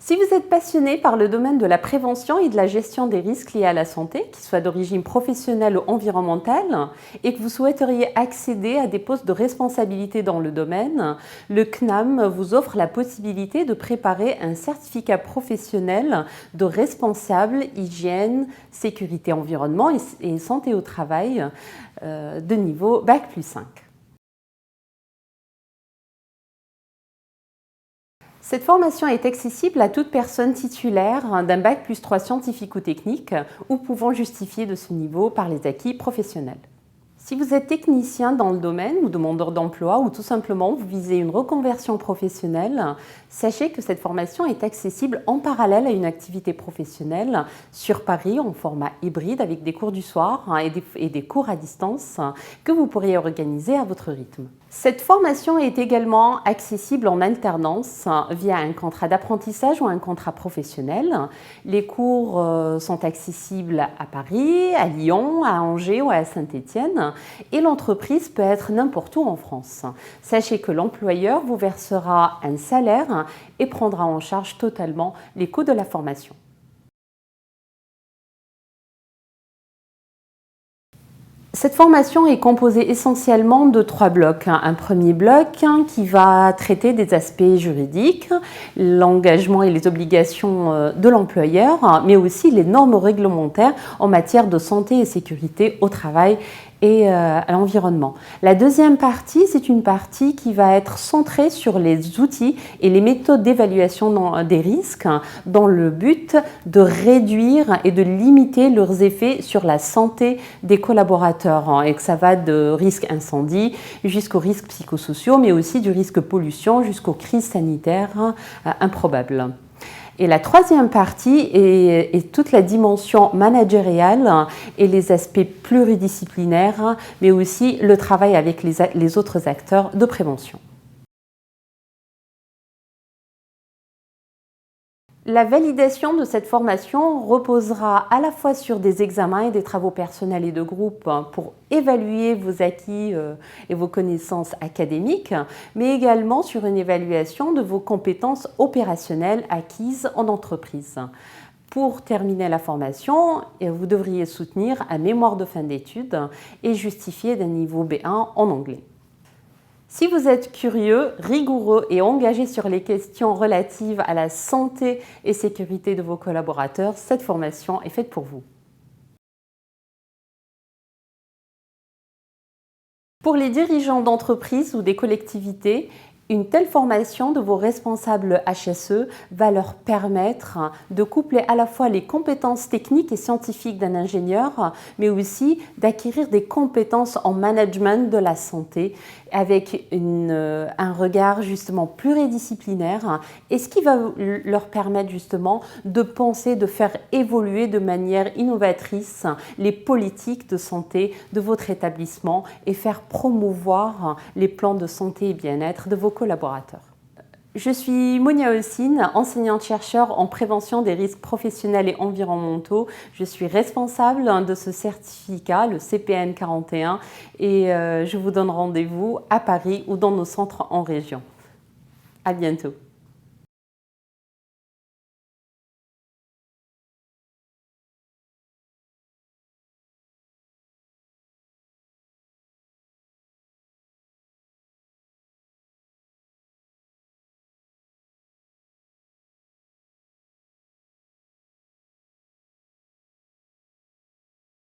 Si vous êtes passionné par le domaine de la prévention et de la gestion des risques liés à la santé, qu'ils soient d'origine professionnelle ou environnementale, et que vous souhaiteriez accéder à des postes de responsabilité dans le domaine, le CNAM vous offre la possibilité de préparer un certificat professionnel de responsable hygiène, sécurité, environnement et santé au travail de niveau Bac+5. Cette formation est accessible à toute personne titulaire d'un Bac+3 scientifique ou technique ou pouvant justifier de ce niveau par les acquis professionnels. Si vous êtes technicien dans le domaine ou demandeur d'emploi ou tout simplement vous visez une reconversion professionnelle, sachez que cette formation est accessible en parallèle à une activité professionnelle sur Paris en format hybride avec des cours du soir et des cours à distance que vous pourriez organiser à votre rythme. Cette formation est également accessible en alternance via un contrat d'apprentissage ou un contrat professionnel. Les cours sont accessibles à Paris, à Lyon, à Angers ou à Saint-Étienne et l'entreprise peut être n'importe où en France. Sachez que l'employeur vous versera un salaire et prendra en charge totalement les coûts de la formation. Cette formation est composée essentiellement de 3 blocs. Un premier bloc qui va traiter des aspects juridiques, l'engagement et les obligations de l'employeur, mais aussi les normes réglementaires en matière de santé et sécurité au travail et à l'environnement. La deuxième partie, c'est une partie qui va être centrée sur les outils et les méthodes d'évaluation des risques dans le but de réduire et de limiter leurs effets sur la santé des collaborateurs et que ça va de risque incendie jusqu'aux risques psychosociaux mais aussi du risque pollution jusqu'aux crises sanitaires improbables. Et la troisième partie est toute la dimension managériale et les aspects pluridisciplinaires, mais aussi le travail avec les autres acteurs de prévention. La validation de cette formation reposera à la fois sur des examens et des travaux personnels et de groupe pour évaluer vos acquis et vos connaissances académiques, mais également sur une évaluation de vos compétences opérationnelles acquises en entreprise. Pour terminer la formation, vous devriez soutenir un mémoire de fin d'études et justifier d'un niveau B1 en anglais. Si vous êtes curieux, rigoureux et engagé sur les questions relatives à la santé et sécurité de vos collaborateurs, cette formation est faite pour vous. Pour les dirigeants d'entreprises ou des collectivités, une telle formation de vos responsables HSE va leur permettre de coupler à la fois les compétences techniques et scientifiques d'un ingénieur, mais aussi d'acquérir des compétences en management de la santé avec un regard justement pluridisciplinaire et ce qui va leur permettre justement de penser, de faire évoluer de manière innovatrice les politiques de santé de votre établissement et faire promouvoir les plans de santé et bien-être de vos collaborateurs. Je suis Monia Ossine, enseignante-chercheur en prévention des risques professionnels et environnementaux. Je suis responsable de ce certificat, le CPN 41, et je vous donne rendez-vous à Paris ou dans nos centres en région. À bientôt.